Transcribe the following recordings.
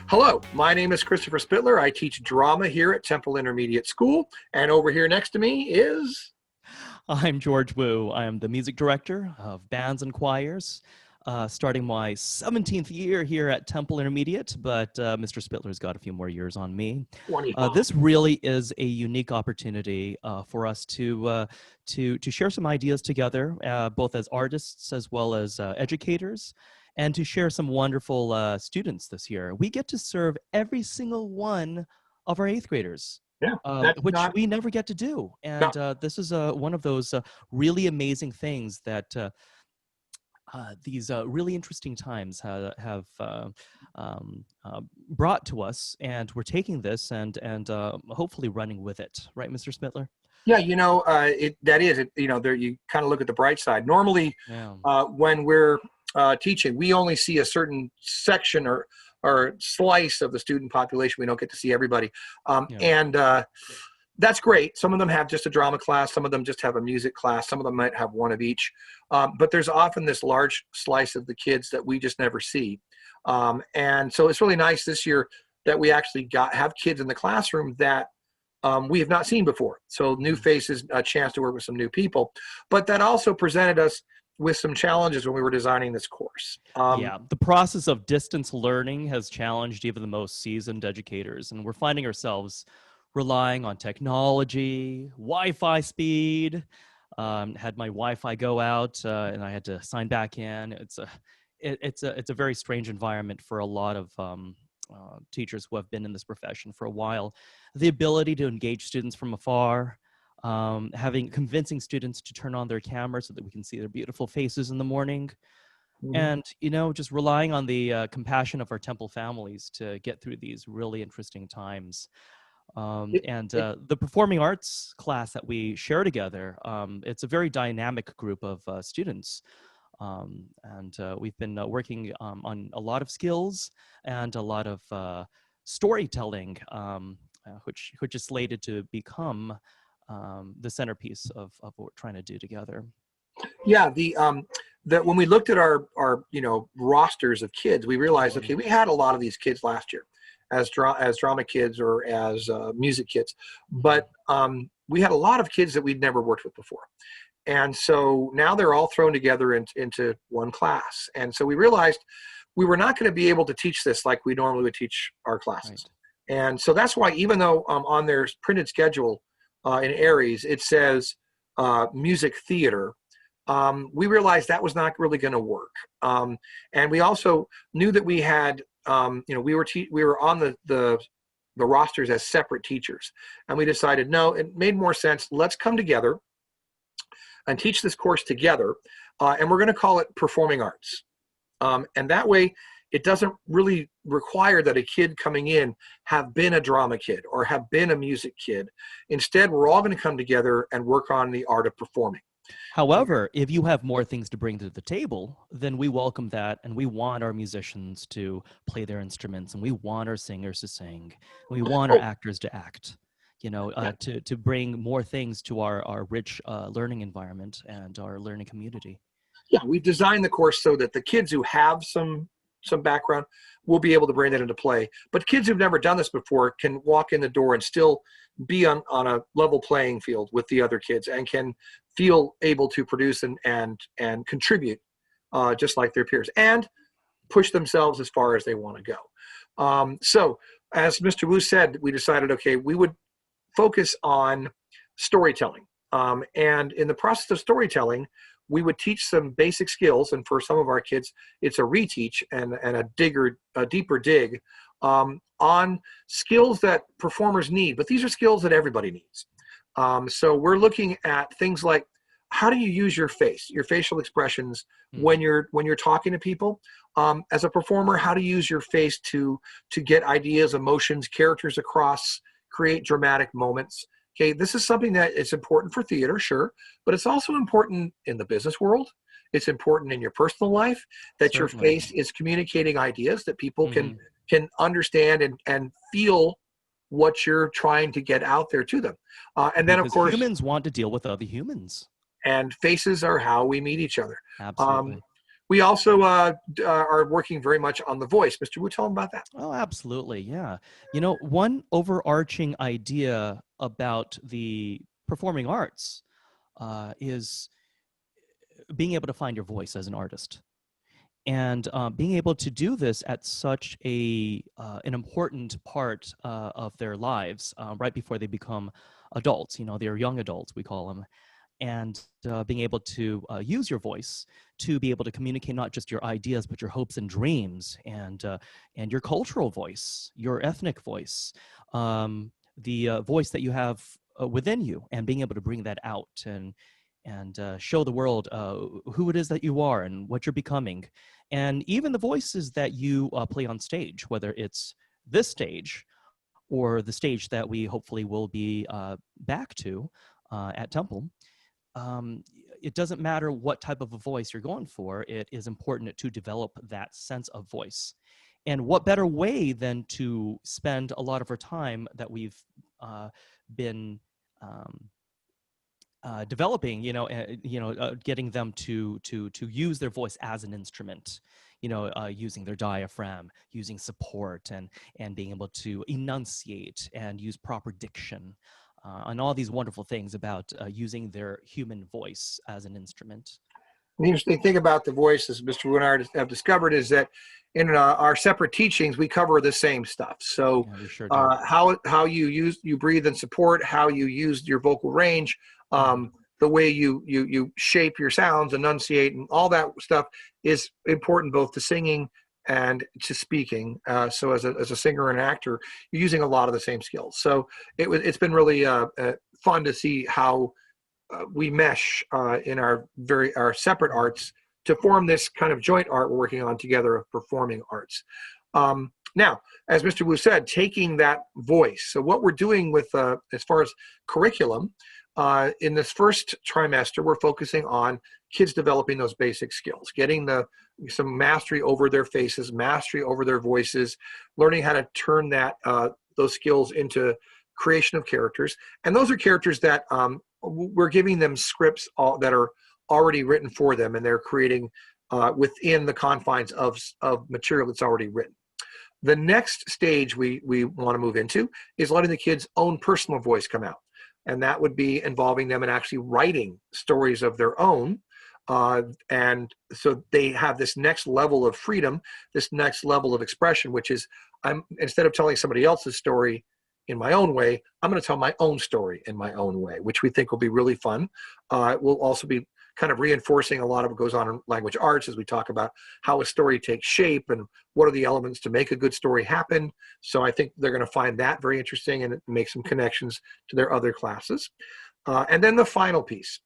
Hello, my name is Christopher Spitler. I teach drama here at Temple Intermediate School, and over here next to me is... I'm George Wu. I am the music director of bands and choirs, starting my 17th year here at Temple Intermediate, but Mr. Spitler's got a few more years on me. This really is a unique opportunity for us to share some ideas together, both as artists as well as educators, and to share some wonderful students this year. We get to serve every single one of our 8th graders. Yeah, which we never get to do. And this is one of those really amazing things that these really interesting times have brought to us. And we're taking this and hopefully running with it. Right, Mr. Spitler? Yeah, you know, there you kind of look at the bright side. Normally, when we're teaching, we only see a certain section or slice of the student population. We don't get to see everybody. And that's great. Some of them have just a drama class. Some of them just have a music class. Some of them might have one of each. But there's often this large slice of the kids that we just never see. And so it's really nice this year that we actually have kids in the classroom that we have not seen before. So new faces, a chance to work with some new people. But that also presented us with some challenges when we were designing this course. The process of distance learning has challenged even the most seasoned educators, and we're finding ourselves relying on technology, Wi-Fi speed. Had my Wi-Fi go out, and I had to sign back in. It's a very strange environment for a lot of teachers who have been in this profession for a while. The ability to engage students from afar, convincing students to turn on their cameras so that we can see their beautiful faces in the morning. And, just relying on the compassion of our Temple families to get through these really interesting times. The performing arts class that we share together, it's a very dynamic group of students. We've been working on a lot of skills and a lot of storytelling, which is slated to become the centerpiece of what we're trying to do together. Yeah, that when we looked at our rosters of kids, we realized, okay, we had a lot of these kids last year as drama kids or as music kids, but we had a lot of kids that we'd never worked with before. And so now they're all thrown together into one class. And so we realized we were not going to be able to teach this like we normally would teach our classes. Right. And so that's why, even though on their printed schedule in Aries, it says music theater, we realized that was not really going to work. And we also knew that we had, we were on the rosters as separate teachers. And we decided, no, it made more sense. Let's come together and teach this course together. And we're going to call it Performing Arts. And that way, it doesn't really require that a kid coming in have been a drama kid or have been a music kid. Instead, we're all going to come together and work on the art of performing. However, if you have more things to bring to the table, then we welcome that, and we want our musicians to play their instruments, and we want our singers to sing, and we want our actors to act, to bring more things to our rich learning environment and our learning community. Yeah, we've designed the course so that the kids who have some background will be able to bring that into play. But kids who've never done this before can walk in the door and still be on a level playing field with the other kids and can feel able to produce and contribute just like their peers and push themselves as far as they want to go. So as Mr. Wu said, we decided, okay, we would focus on storytelling. And in the process of storytelling, we would teach some basic skills, and for some of our kids, it's a reteach and a deeper dig on skills that performers need. But these are skills that everybody needs. So we're looking at things like, how do you use your face, your facial expressions when you're talking to people? as a performer, how to use your face to get ideas, emotions, characters across, create dramatic moments. Okay, this is something that is important for theater, sure, but it's also important in the business world. It's important in your personal life that your Certainly. face is communicating ideas that people Hmm. can understand and feel what you're trying to get out there to them. And then, of Because course, humans want to deal with other humans. and faces are how we meet each other. Um, Absolutely. we also are working very much on the voice. Mr. Wu, tell them about that. Oh, absolutely. Yeah. You know, one overarching idea about the performing arts is being able to find your voice as an artist. And being able to do this at such an important part of their lives, right before they become adults. You know, they're young adults, we call them, and being able to use your voice to be able to communicate not just your ideas but your hopes and dreams, and your cultural voice, your ethnic voice, the voice that you have within you, and being able to bring that out and show the world who it is that you are and what you're becoming, and even the voices that you play on stage, whether it's this stage or the stage that we hopefully will be back to at Temple. um, it doesn't matter what type of a voice you're going for. It is important to develop that sense of voice. And what better way than to spend a lot of our time that we've been um, developing, getting them to use their voice as an instrument, using their diaphragm, using support, and being able to enunciate and use proper diction, and all these wonderful things about using their human voice as an instrument. The interesting thing about the voice, as Mr. Wu and I have discovered, is that in our separate teachings, we cover the same stuff. So Yeah, we sure do. how you breathe and support, how you use your vocal range, Hmm. the way you shape your sounds, enunciate, and all that stuff is important both to singing and to speaking. So as a singer and actor, you're using a lot of the same skills. So it's been really fun to see how we mesh in our separate arts to form this kind of joint art we're working on together of performing arts. Now, as Mr. Wu said, taking that voice. So what we're doing with as far as curriculum, in this first trimester, we're focusing on kids developing those basic skills, getting some mastery over their faces, mastery over their voices, learning how to turn those skills into creation of characters. And those are characters that we're giving them scripts that are already written for them, and they're creating within the confines of material that's already written. The next stage we want to move into is letting the kids' own personal voice come out. And that would be involving them in actually writing stories of their own. And so they have this next level of freedom, this next level of expression, which is instead of telling somebody else's story in my own way, I'm going to tell my own story in my own way, which we think will be really fun. It will also be kind of reinforcing a lot of what goes on in language arts as we talk about how a story takes shape and what are the elements to make a good story happen. So I think they're going to find that very interesting and make some connections to their other classes. And then the final piece,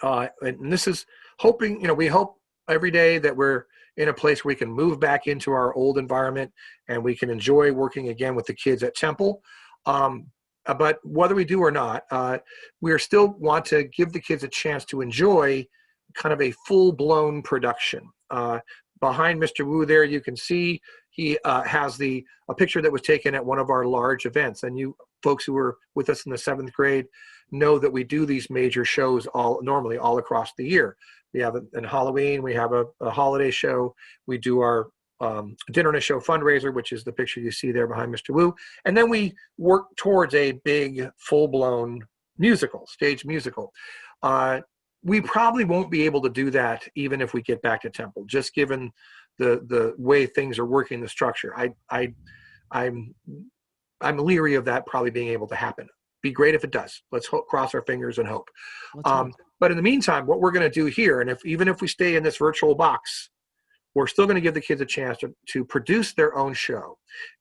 and this is hoping, we hope every day that we're in a place where we can move back into our old environment and we can enjoy working again with the kids at Temple. But whether we do or not, we still want to give the kids a chance to enjoy kind of a full-blown production. Behind Mr. Wu there, you can see he has a picture that was taken at one of our large events. And you folks who were with us in the 7th grade know that we do these major shows normally all across the year. We have in Halloween, we have a holiday show. We do our dinner and a show fundraiser, which is the picture you see there behind Mr. Wu. And then we work towards a big, full-blown stage musical. We probably won't be able to do that even if we get back to Temple, just given the way things are working, the structure. I'm leery of that probably being able to happen. Be great if it does. Let's cross our fingers and hope. Let's hope. But in the meantime, what we're going to do here, and even if we stay in this virtual box, we're still going to give the kids a chance to produce their own show.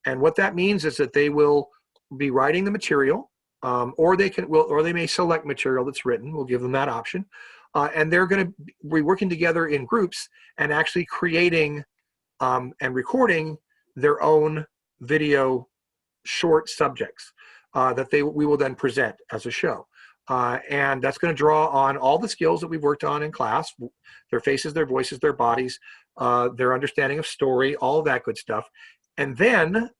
And what that means is that they will be writing the material, or they may select material that's written. We'll give them that option. And they're going to be working together in groups and actually creating and recording their own video short subjects that we will then present as a show. And that's going to draw on all the skills that we've worked on in class, their faces, their voices, their bodies, their understanding of story, all of that good stuff. And then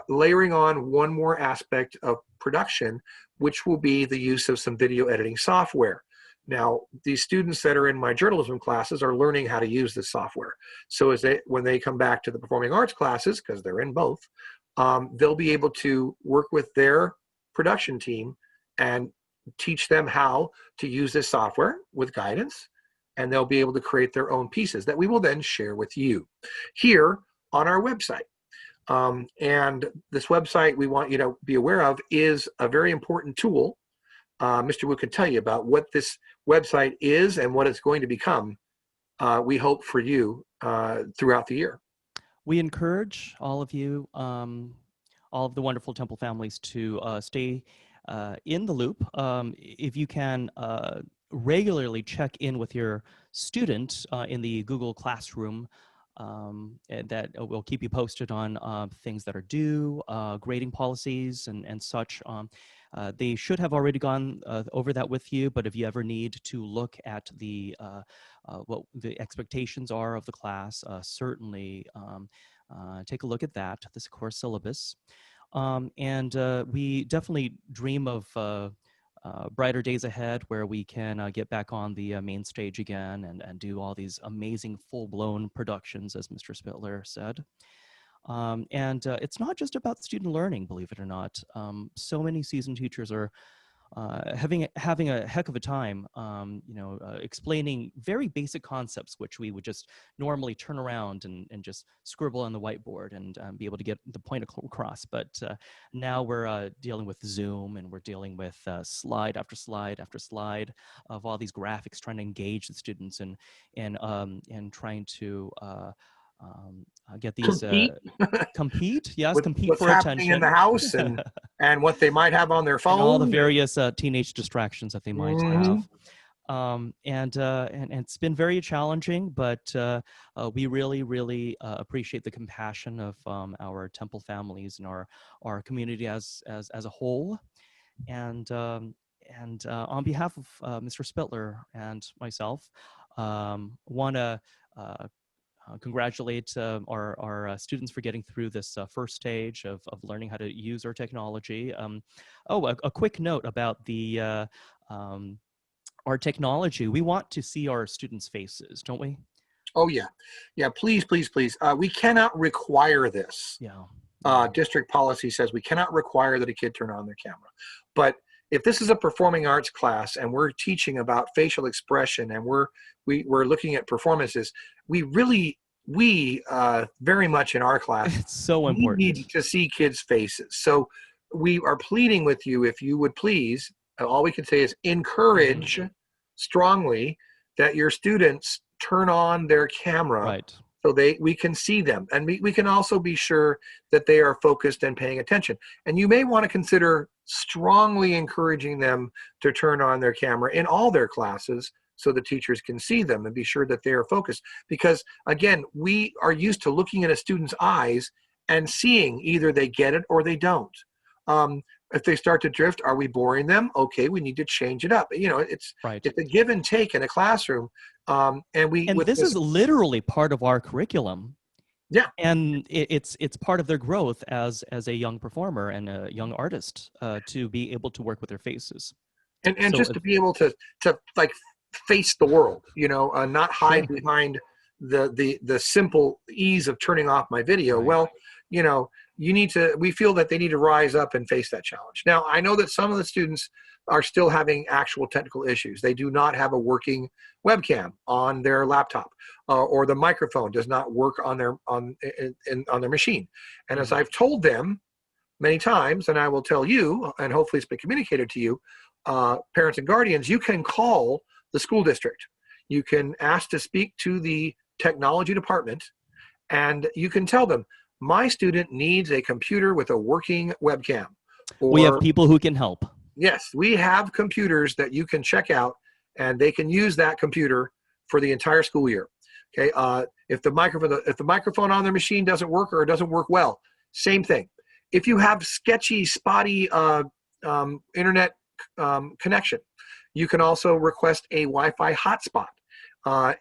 layering on one more aspect of production, which will be the use of some video editing software. Now, these students that are in my journalism classes are learning how to use this software. So when they come back to the performing arts classes, because they're in both, they'll be able to work with their production team and teach them how to use this software with guidance, and they'll be able to create their own pieces that we will then share with you here on our website. And this website we want you to be aware of is a very important tool. Mr. Wu can tell you about what this website is and what it's going to become, we hope, for you throughout the year. We encourage all of you, all of the wonderful Temple families, to stay in the loop. If you can regularly check in with your student in the Google Classroom, and that will keep you posted on things that are due, grading policies and such. They should have already gone over that with you, but if you ever need to look at what the expectations are of the class, certainly take a look at that, this course syllabus. And we definitely dream of brighter days ahead where we can get back on the main stage again and do all these amazing full-blown productions, as Mr. Spitler said. And it's not just about student learning, believe it or not. So many seasoned teachers are having a heck of a time, explaining very basic concepts, which we would just normally turn around and just scribble on the whiteboard and be able to get the point across. But now we're dealing with Zoom, and we're dealing with slide after slide after slide of all these graphics, trying to engage the students and trying to get these compete, yes, compete what's for happening attention in the house and what they might have on their phone, and all the various teenage distractions that they might have. And it's been very challenging, but we really appreciate the compassion of our Temple families and our community as a whole. And on behalf of Mr. Spitler and myself, want to congratulate our students for getting through this first stage of learning how to use our technology. A quick note about our technology. We want to see our students' faces, don't we? Oh, yeah. Please. We cannot require this. Yeah. District policy says we cannot require that a kid turn on their camera. But if this is a performing arts class and we're teaching about facial expression and we're looking at performances, we very much in our class, it's so important. We need to see kids' faces. So we are pleading with you, if you would please, all we can say is encourage strongly that your students turn on their camera. Right. So we can see them, and we can also be sure that they are focused and paying attention. And you may want to consider strongly encouraging them to turn on their camera in all their classes so the teachers can see them and be sure that they are focused. Because again, we are used to looking at a student's eyes and seeing either they get it or they don't. If they start to drift, are we boring them? Okay, we need to change it up. It's a give and take in a classroom. And this is literally part of our curriculum. Yeah. And it's part of their growth as a young performer and a young artist, to be able to work with their faces. And so just to be able to like face the world, not hide behind the simple ease of turning off my video. Right. Well, we feel that they need to rise up and face that challenge. Now, I know that some of the students are still having actual technical issues. They do not have a working webcam on their laptop, or the microphone does not work on their machine. And as I've told them many times, and I will tell you, and hopefully it's been communicated to you, parents and guardians, you can call the school district. You can ask to speak to the technology department, and you can tell them, my student needs a computer with a working webcam. We have people who can help. Yes, we have computers that you can check out, and they can use that computer for the entire school year. Okay, if the microphone on their machine doesn't work or it doesn't work well, same thing. If you have sketchy, spotty internet connection, you can also request a Wi-Fi hotspot,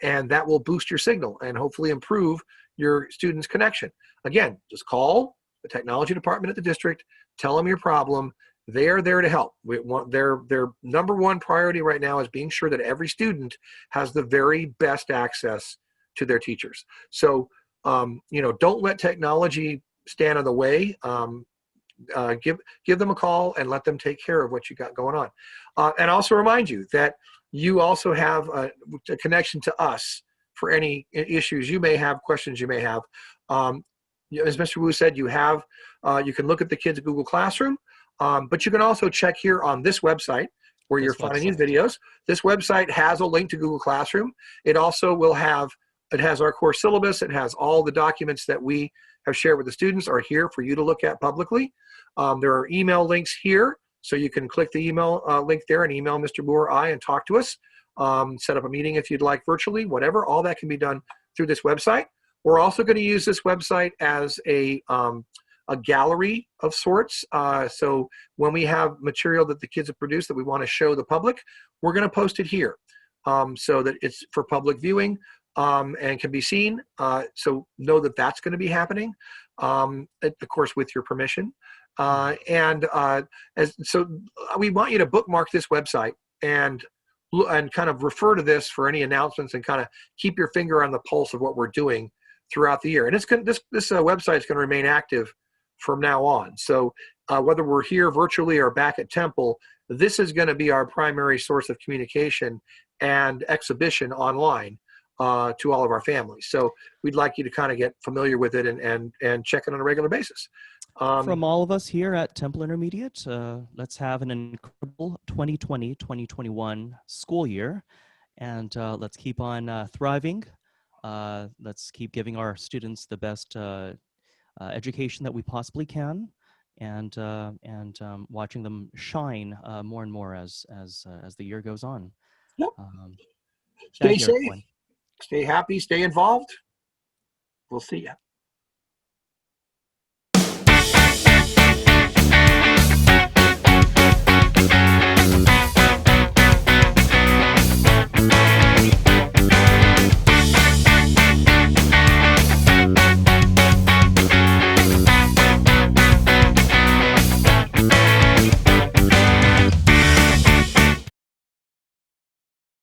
and that will boost your signal and hopefully improve your students' connection. Again, just call the technology department at the district, tell them your problem. They are there to help. Their number one priority right now is being sure that every student has the very best access to their teachers. So, don't let technology stand in the way. Give them a call and let them take care of what you got going on. And also remind you that you also have a connection to us for any issues you may have, questions you may have. As Mr. Wu said, you can look at the kids' Google Classroom, but you can also check here on this website where you're finding these videos. This website has a link to Google Classroom. It also has our course syllabus. It has all the documents that we have shared with the students are here for you to look at publicly. There are email links here, so you can click the email link there and email Mr. Moore or I and talk to us. Set up a meeting if you'd like virtually, whatever. All that can be done through this website. We're also going to use this website as a gallery of sorts. So when we have material that the kids have produced that we want to show the public, we're going to post it here so that it's for public viewing and can be seen. So know that that's going to be happening, of course, with your permission. So we want you to bookmark this website and kind of refer to this for any announcements and kind of keep your finger on the pulse of what we're doing throughout the year. And this website is going to remain active from now on. So whether we're here virtually or back at Temple, this is going to be our primary source of communication and exhibition online to all of our families. So we'd like you to kind of get familiar with it and check it on a regular basis. From all of us here at Temple Intermediate, let's have an incredible 2020-2021 school year, and let's keep on thriving. Let's keep giving our students the best education that we possibly can, and watching them shine more and more as the year goes on. Yep. Stay safe, everyone. Stay happy, stay involved. We'll see you.